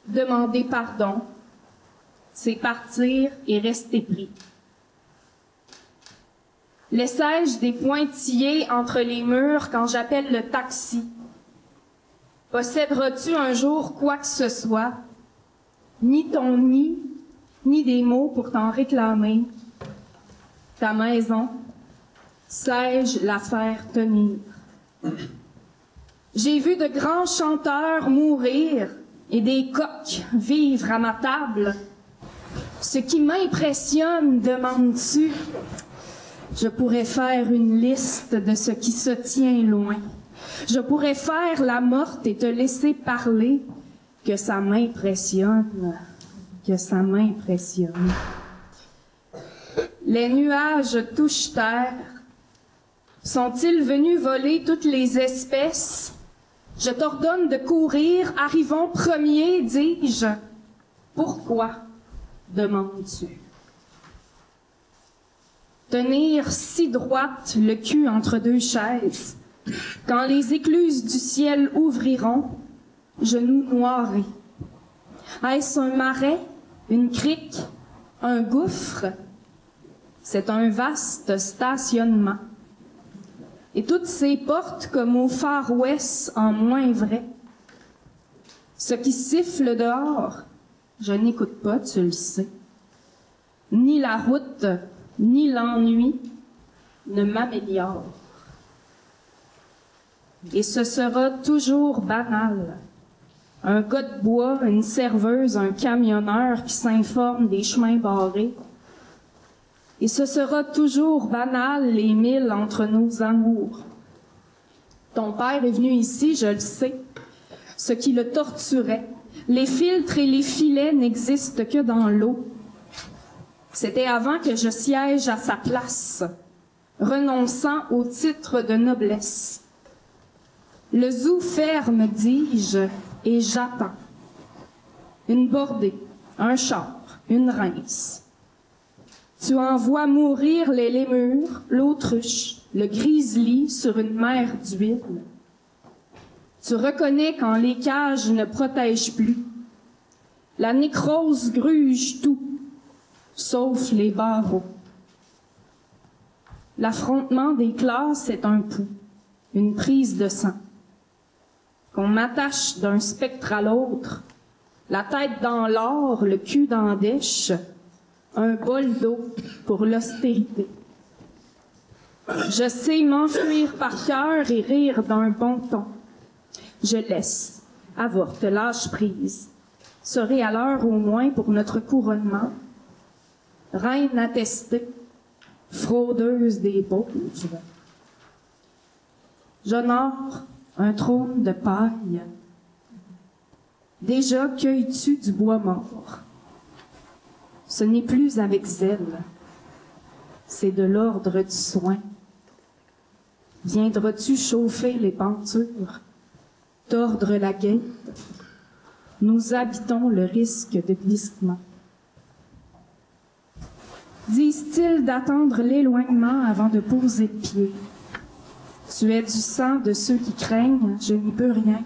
Speaker 7: demander pardon, c'est partir et rester pris. Laissais-je des pointillés entre les murs quand j'appelle le taxi? Posséderas-tu un jour quoi que ce soit? Ni ton nid, ni des mots pour t'en réclamer. Ta maison, sais-je la faire tenir? J'ai vu de grands chanteurs mourir et des coqs vivre à ma table. Ce qui m'impressionne, demandes-tu? Je pourrais faire une liste de ce qui se tient loin. Je pourrais faire la morte et te laisser parler. Que ça m'impressionne, que ça m'impressionne. Les nuages touchent terre. Sont-ils venus voler toutes les espèces? Je t'ordonne de courir, arrivons premier, dis-je. Pourquoi, demandes-tu? Tenir si droite le cul entre deux chaises, quand les écluses du ciel ouvriront, genoux noirs. Est-ce un marais, une crique, un gouffre? C'est un vaste stationnement. Et toutes ces portes comme au Far West en moins vrai. Ce qui siffle dehors, je n'écoute pas, tu le sais. Ni la route, ni l'ennui ne m'améliore. Et ce sera toujours banal. Un gars de bois, une serveuse, un camionneur qui s'informe des chemins barrés. Et ce sera toujours banal, les milles entre nos amours. Ton père est venu ici, je le sais. Ce qui le torturait. Les filtres et les filets n'existent que dans l'eau. C'était avant que je siège à sa place, renonçant au titre de noblesse. Le zoo ferme, dis-je, et j'attends. Une bordée, un char, une rince. Tu en vois mourir les lémures, l'autruche, le grizzly sur une mer d'huile. Tu reconnais quand les cages ne protègent plus. La nécrose gruge tout, sauf les barreaux. L'affrontement des classes est un pouls, une prise de sang. Qu'on m'attache d'un spectre à l'autre, la tête dans l'or, le cul dans dèche, un bol d'eau pour l'austérité. Je sais m'enfuir par cœur et rire d'un bon ton. Je laisse, avorte, lâche prise. Serai à l'heure au moins pour notre couronnement. Reine attestée, fraudeuse des pauvres. J'honore un trône de paille. Déjà cueilles-tu du bois mort? Ce n'est plus avec zèle, c'est de l'ordre du soin. Viendras-tu chauffer les pentures, tordre la guette? Nous habitons le risque de glissement. Disent-ils d'attendre l'éloignement avant de poser le pied? Tu es du sang de ceux qui craignent, je n'y peux rien.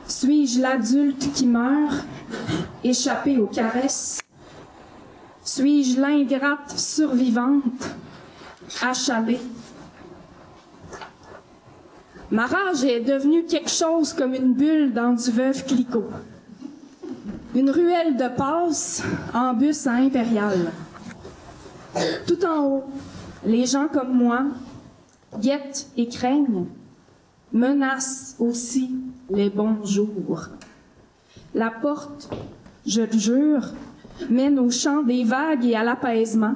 Speaker 7: Suis-je l'adulte qui meurt, échappé aux caresses? Suis-je l'ingrate survivante, achalée? Ma rage est devenue quelque chose comme une bulle dans du Veuve Clicquot. Une ruelle de passe en bus à Impérial. Tout en haut, les gens comme moi guettent et craignent, menacent aussi les bons jours. La porte, je le jure, mène au chant des vagues et à l'apaisement.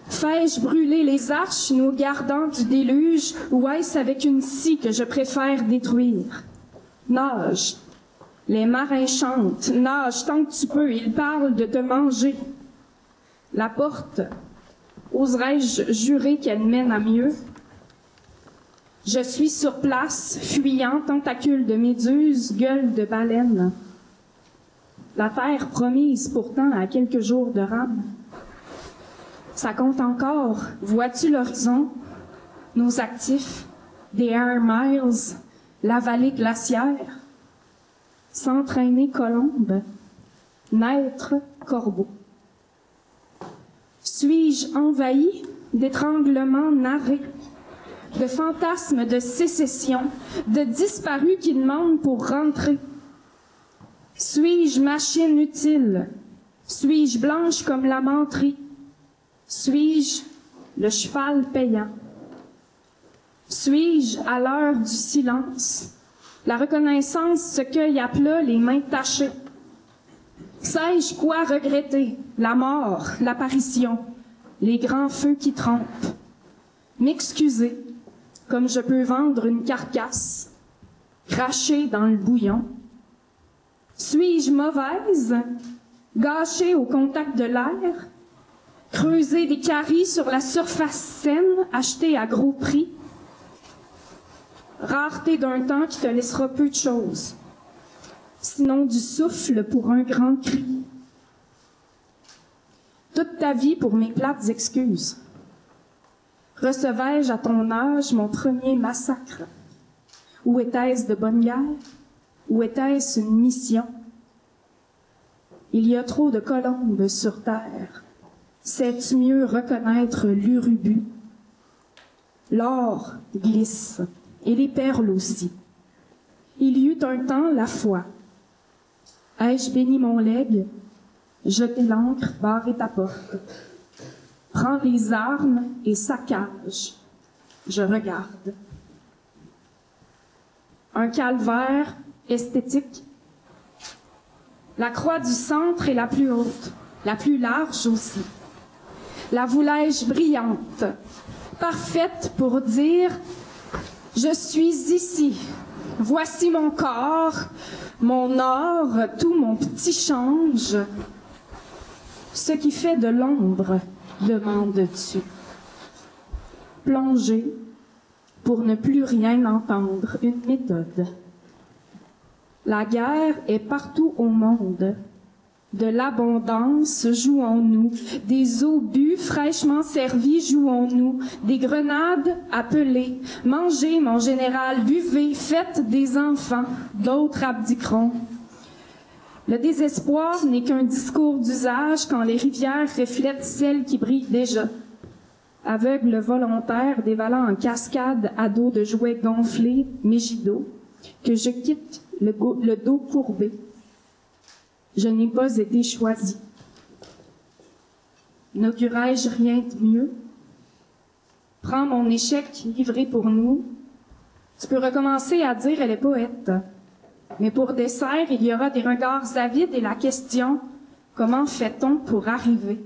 Speaker 7: Fais-je brûler les arches, nous gardant du déluge, ou est-ce avec une scie que je préfère détruire? Nage. Les marins chantent. Nage tant que tu peux. Ils parlent de te manger. La porte, oserais-je jurer qu'elle mène à mieux? Je suis sur place, fuyant, tentacule de méduse, gueule de baleine. La terre promise pourtant à quelques jours de rame. Ça compte encore. Vois-tu l'horizon? Nos actifs, des air miles, la vallée glaciaire. S'entraîner colombe, naître corbeau. Suis-je envahi d'étranglements narrés, de fantasmes de sécession, de disparus qui demandent pour rentrer? Suis-je machine utile? Suis-je blanche comme la menterie? Suis-je le cheval payant? Suis-je à l'heure du silence? La reconnaissance se cueille à plat, les mains tachées. Sais-je quoi regretter? La mort, l'apparition, les grands feux qui trompent. M'excuser, comme je peux vendre une carcasse, crachée dans le bouillon. Suis-je mauvaise? Gâchée au contact de l'air? Creuser des caries sur la surface saine, achetée à gros prix? Rareté d'un temps qui te laissera peu de choses, sinon du souffle pour un grand cri. Toute ta vie pour mes plates excuses. Recevais-je à ton âge mon premier massacre? Ou était-ce de bonne guerre? Ou était-ce une mission? Il y a trop de colombes sur terre. Sais-tu mieux reconnaître l'urubu? L'or glisse, et les perles aussi. Il y eut un temps la foi. Ai-je béni mon legs? Jeter l'ancre, barrer ta porte. Prends les armes et saccage. Je regarde. Un calvaire esthétique. La croix du centre est la plus haute, la plus large aussi. La voulais-je brillante, parfaite pour dire « Je suis ici, voici mon corps, mon or, tout mon petit change. » Ce qui fait de l'ombre, demandes-tu. Plonger pour ne plus rien entendre, une méthode. La guerre est partout au monde. De l'abondance jouons-nous, des obus fraîchement servis jouons-nous, des grenades appelées. Mangez, mon général, buvez, faites des enfants, d'autres abdiqueront. Le désespoir n'est qu'un discours d'usage quand les rivières reflètent celles qui brillent déjà. Aveugle volontaire dévalant en cascade à dos de jouets gonflés, Mégido, que je quitte le dos courbé. Je n'ai pas été choisi. N'augurais-je rien de mieux? Prends mon échec livré pour nous. Tu peux recommencer à dire elle est poète. Mais pour dessert, il y aura des regards avides et la question, comment fait-on pour arriver?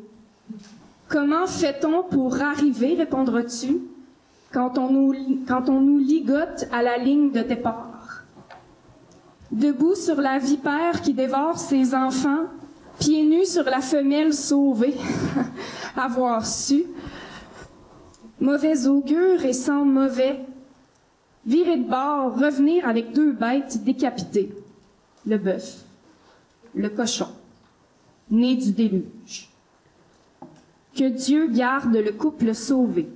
Speaker 7: Comment fait-on pour arriver, répondras-tu, quand on nous ligote à la ligne de départ? Debout sur la vipère qui dévore ses enfants, pieds nus sur la femelle sauvée, avoir su. Mauvais augure et sans mauvais, virer de bord, revenir avec 2 bêtes décapitées, le bœuf, le cochon, né du déluge. Que Dieu garde le couple sauvé,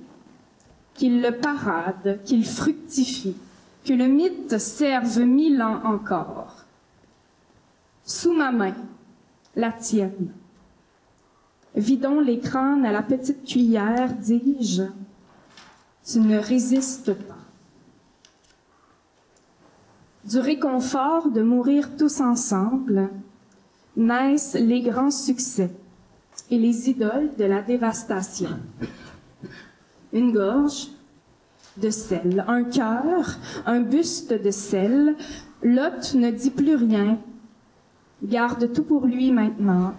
Speaker 7: qu'il le parade, qu'il fructifie, que le mythe serve 1000 ans encore. Sous ma main, la tienne. Vidons les crânes à la petite cuillère, dis-je. Tu ne résistes pas. Du réconfort de mourir tous ensemble, naissent les grands succès et les idoles de la dévastation. Une gorge de sel, un cœur, un buste de sel. Lot ne dit plus rien, garde tout pour lui maintenant.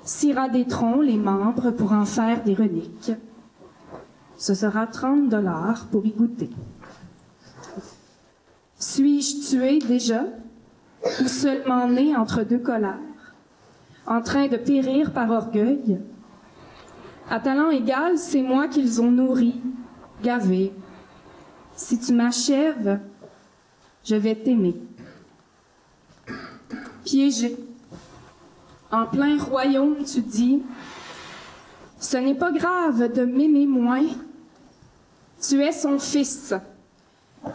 Speaker 7: Scira des troncs les membres pour en faire des reliques. Ce sera $30 pour y goûter. Suis-je tué déjà ou seulement né entre deux colères, en train de périr par orgueil? À talent égal, c'est moi qu'ils ont nourri, gavé. Si tu m'achèves, je vais t'aimer. Piégé. En plein royaume, tu dis, ce n'est pas grave de m'aimer moins. Tu es son fils.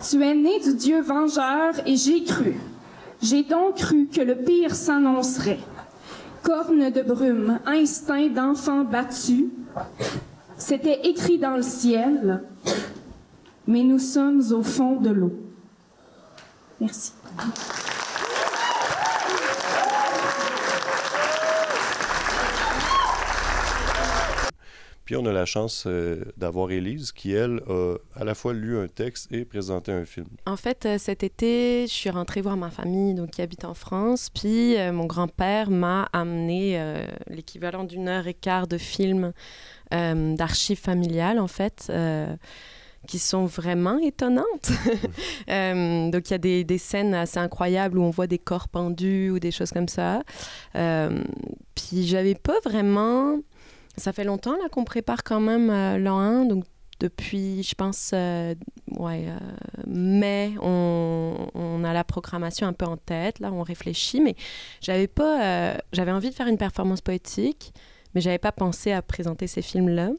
Speaker 7: Tu es né du Dieu vengeur et j'ai cru. J'ai donc cru que le pire s'annoncerait. Corne de brume, instinct d'enfant battu. C'était écrit dans le ciel, mais nous sommes au fond de l'eau. Merci.
Speaker 1: Puis on a la chance d'avoir Élise qui, elle, a à la fois lu un texte et présenté un film.
Speaker 2: En fait, cet été, je suis rentrée voir ma famille donc, qui habite en France. Puis mon grand-père m'a amené l'équivalent d'1h15 de films d'archives familiales, en fait, qui sont vraiment étonnantes. Donc, il y a des scènes assez incroyables où on voit des corps pendus ou des choses comme ça. Puis, j'avais pas vraiment... Ça fait longtemps là, qu'on prépare quand même l'an 1, donc depuis, je pense, mai, on a la programmation un peu en tête, là, on réfléchit, mais j'avais envie de faire une performance poétique, mais j'avais pas pensé à présenter ces films-là.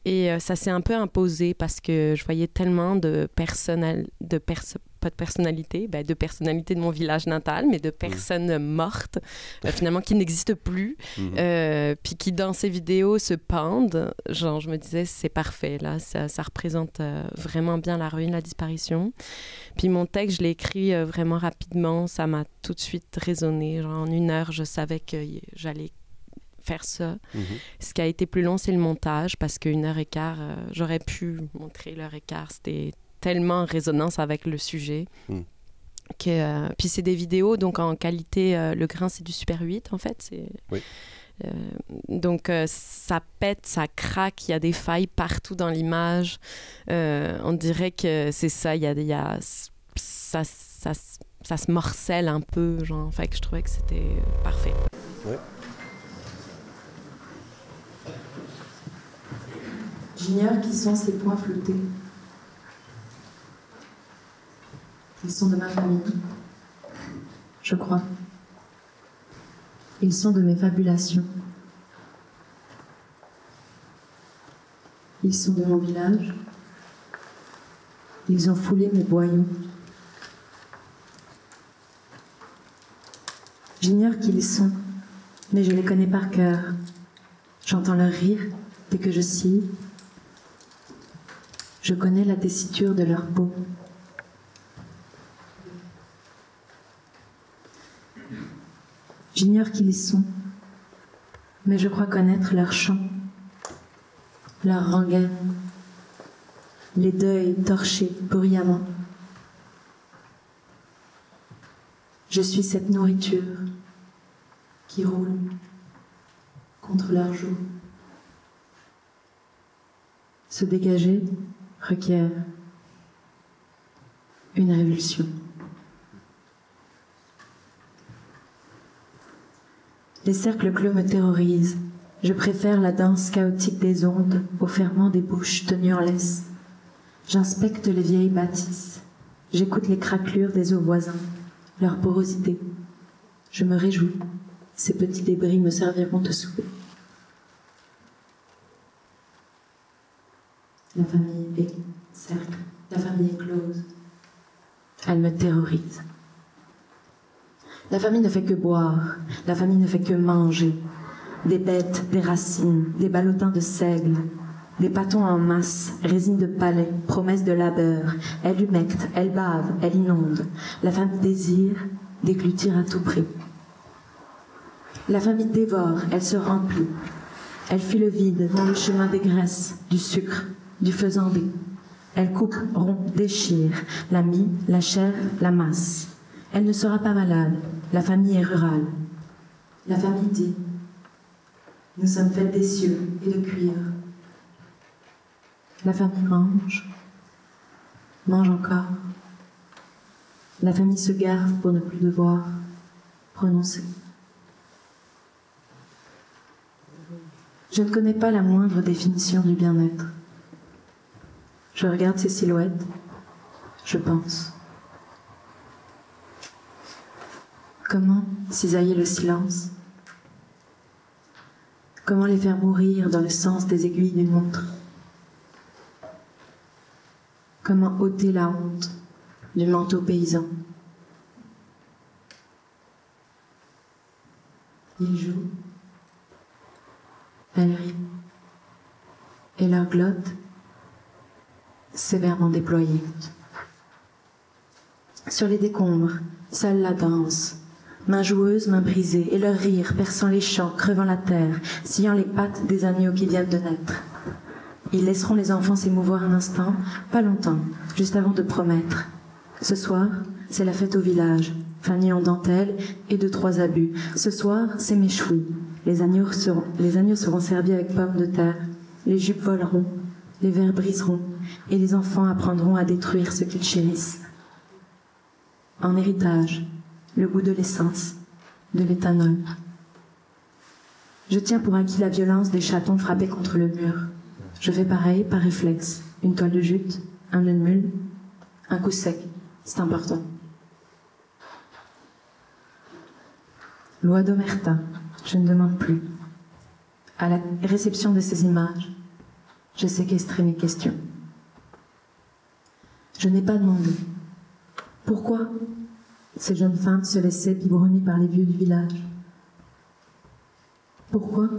Speaker 2: Et ça s'est un peu imposé parce que je voyais tellement de personnalités de mon village natal, mais de personnes mortes, finalement, qui n'existent plus, puis qui, dans ces vidéos, se pendent. Genre, je me disais, c'est parfait, là, ça représente vraiment bien la ruine, la disparition. Puis mon texte, je l'ai écrit vraiment rapidement, ça m'a tout de suite résonné. Genre, en 1 heure, je savais que j'allais faire ça. Ce qui a été plus long, c'est le montage, parce qu'1h15, j'aurais pu montrer l'heure et quart. C'était tellement en résonance avec le sujet. Que, puis c'est des vidéos, donc en qualité, le grain, c'est du Super 8, en fait.
Speaker 1: Oui.
Speaker 2: Donc, ça pète, ça craque, il y a des failles partout dans l'image. On dirait que c'est ça, ça se morcelle un peu, genre. Fait que je trouvais que c'était parfait.
Speaker 1: Oui.
Speaker 5: J'ignore qui sont ces points flottés. Ils sont de ma famille, je crois. Ils sont de mes fabulations. Ils sont de mon village. Ils ont foulé mes boyaux. J'ignore qui ils sont, mais je les connais par cœur. J'entends leur rire dès que je scie. Je connais la tessiture de leur peau. J'ignore qui ils sont, mais je crois connaître leur chant, leur rengaine, les deuils torchés bruyamment. Je suis cette nourriture qui roule contre leurs joues. Se dégager requiert une révulsion. Les cercles clos me terrorisent. Je préfère la danse chaotique des ondes au ferment des bouches tenues en laisse. J'inspecte les vieilles bâtisses. J'écoute les craquelures des eaux voisins, leur porosité. Je me réjouis. Ces petits débris me serviront de souper. La famille est cercle. La famille est close. Elle me terrorise. La famille ne fait que boire, la famille ne fait que manger. Des bêtes, des racines, des ballotins de seigle, des pâtons en masse, résine de palais, promesses de labeur. Elle humecte, elle bave, elle inonde. La famille désire déglutir à tout prix. La famille dévore, elle se remplit. Elle fuit le vide, dans le chemin des graisses, du sucre, du faisandé. Elle coupe, rompt, déchire, la mie, la chair, la masse. Elle ne sera pas malade. La famille est rurale. La famille dit « Nous sommes faites des cieux et de cuir. » La famille mange, mange encore. La famille se gare pour ne plus devoir prononcer. Je ne connais pas la moindre définition du bien-être. Je regarde ces silhouettes, je pense. Comment cisailler le silence? Comment les faire mourir dans le sens des aiguilles d'une montre? Comment ôter la honte du manteau paysan? Ils jouent, elles rient, et leur glotte sévèrement déployée. Sur les décombres, seule la danse, mains joueuses, mains brisées, et leur rire perçant les champs, crevant la terre, sciant les pattes des agneaux qui viennent de naître. Ils laisseront les enfants s'émouvoir un instant, pas longtemps, juste avant de promettre. Ce soir, c'est la fête au village, famille en dentelle et 2-3 abus. Ce soir, c'est méchoui. Les agneaux seront servis avec pommes de terre. Les jupes voleront, les verres briseront, et les enfants apprendront à détruire ce qu'ils chérissent. En héritage, le goût de l'essence, de l'éthanol. Je tiens pour acquis la violence des chatons frappés contre le mur. Je fais pareil par réflexe. Une toile de jute, un nœud de mule, un coup sec. C'est important. Loi d'Omerta, je ne demande plus. À la réception de ces images, je séquestrais mes questions. Je n'ai pas demandé. Pourquoi ces jeunes femmes se laissaient biberonner par les vieux du village? Pourquoi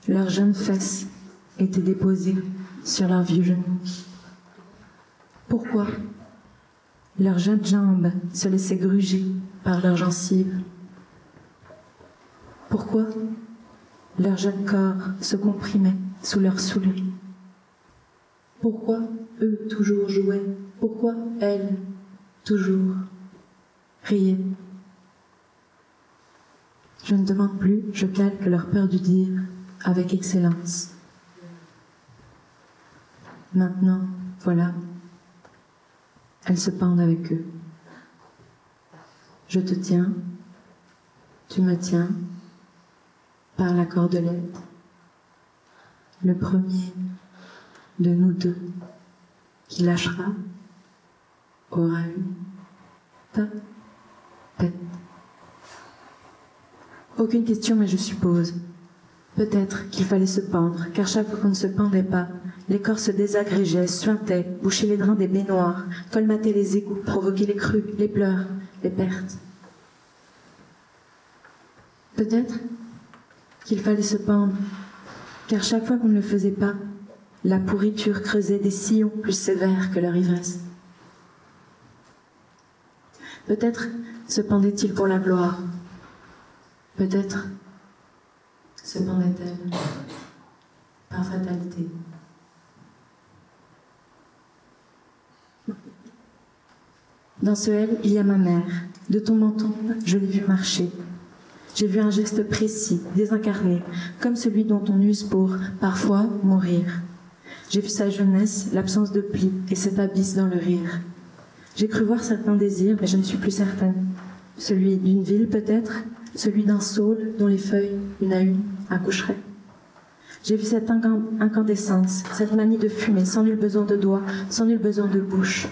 Speaker 5: leurs jeunes fesses étaient déposées sur leurs vieux genoux? Pourquoi leurs jeunes jambes se laissaient gruger par leurs gencives? Pourquoi leurs jeunes corps se comprimaient sous leurs souliers? Pourquoi eux toujours jouaient? Pourquoi elles toujours riaient? Je ne demande plus, je calque leur peur du dire avec excellence. Maintenant, voilà, elles se pendent avec eux. Je te tiens, tu me tiens, par la cordelette. Le premier de nous deux qui lâchera aura eu ta tête. Aucune question, mais je suppose. Peut-être qu'il fallait se pendre, car chaque fois qu'on ne se pendait pas, les corps se désagrégeaient, suintaient, bouchaient les drains des baignoires, colmataient les égouts, provoquaient les crues, les pleurs, les pertes. Peut-être qu'il fallait se pendre, car chaque fois qu'on ne le faisait pas, la pourriture creusait des sillons plus sévères que leur ivresse. Peut-être se pendait-il pour la gloire. Peut-être se pendait-elle par fatalité. Dans ce L, il y a ma mère. De ton menton, je l'ai vue marcher. J'ai vu un geste précis, désincarné, comme celui dont on use pour, parfois, mourir. J'ai vu sa jeunesse, l'absence de plis et cet abysse dans le rire. J'ai cru voir certains désirs, mais je ne suis plus certaine. Celui d'une ville, peut-être, celui d'un saule dont les feuilles, une à une, accoucheraient. J'ai vu cette incandescence, cette manie de fumer, sans nul besoin de doigts, sans nul besoin de bouche.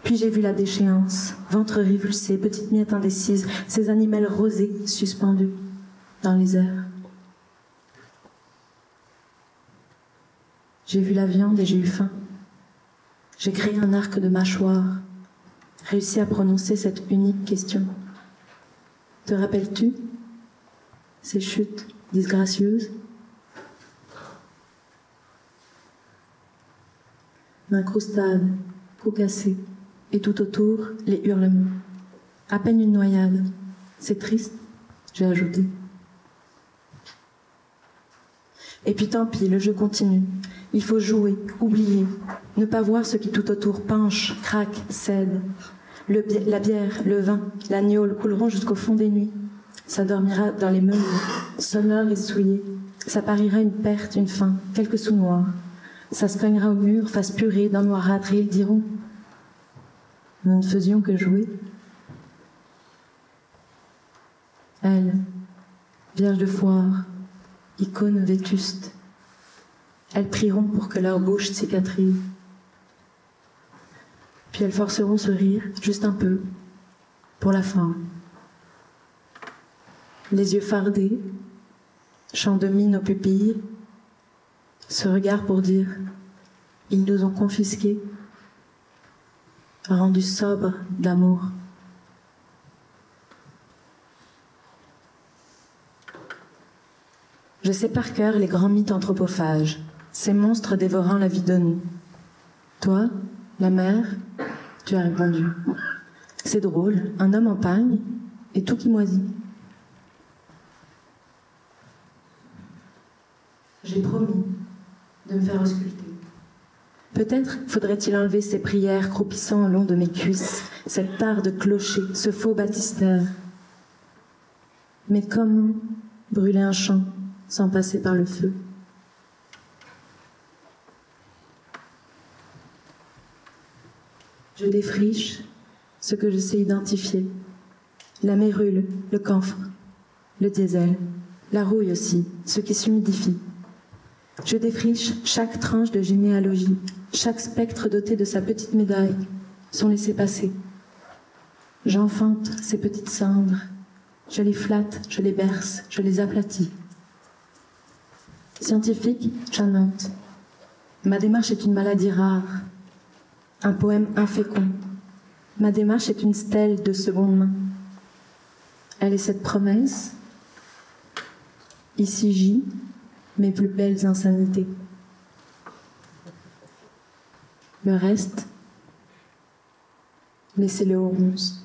Speaker 5: Puis j'ai vu la déchéance, ventre révulsé, petite miette indécise, ces animaux rosés suspendus dans les airs. J'ai vu la viande et j'ai eu faim. J'ai créé un arc de mâchoire, réussi à prononcer cette unique question. Te rappelles-tu ces chutes disgracieuses? Main croustade, cou cassé, et tout autour, les hurlements. À peine une noyade. C'est triste, j'ai ajouté. Et puis tant pis, le jeu continue. Il faut jouer, oublier, ne pas voir ce qui tout autour penche, craque, cède. La bière, le vin, l'agneau couleront jusqu'au fond des nuits. Ça dormira dans les meubles, sonore et souillé. Ça pariera une perte, une faim, quelques sous noirs. Ça se cognera au mur, face purée, dans noirâtre, et ils diront Nous ne faisions que jouer. Elles, vierges de foire, icônes vétustes, elles prieront pour que leur bouche cicatrise. Puis elles forceront ce rire, juste un peu, pour la fin. Les yeux fardés, chant de mine aux pupilles, ce regard pour dire « Ils nous ont confisqués, rendus sobres d'amour. » Je sais par cœur les grands mythes anthropophages, ces monstres dévorant la vie de nous. Toi, la mer, tu as répondu. C'est drôle, un homme en pagne et tout qui moisit. J'ai promis de me faire ausculter. Peut-être faudrait-il enlever ces prières croupissant au long de mes cuisses, cette tare de clocher, ce faux baptistère. Mais comment brûler un champ sans passer par le feu? Je défriche ce que je sais identifier. La mérule, le camphre, le diesel, la rouille aussi, ce qui s'humidifie. Je défriche chaque tranche de généalogie, chaque spectre doté de sa petite médaille, son laissez-passer. J'enfante ces petites cendres, je les flatte, je les berce, je les aplatis. Scientifique, j'invente. Ma démarche est une maladie rare, un poème infécond. Ma démarche est une stèle de seconde main. Elle est cette promesse. Ici gît mes plus belles insanités. Le reste, laissez-le aux ronces.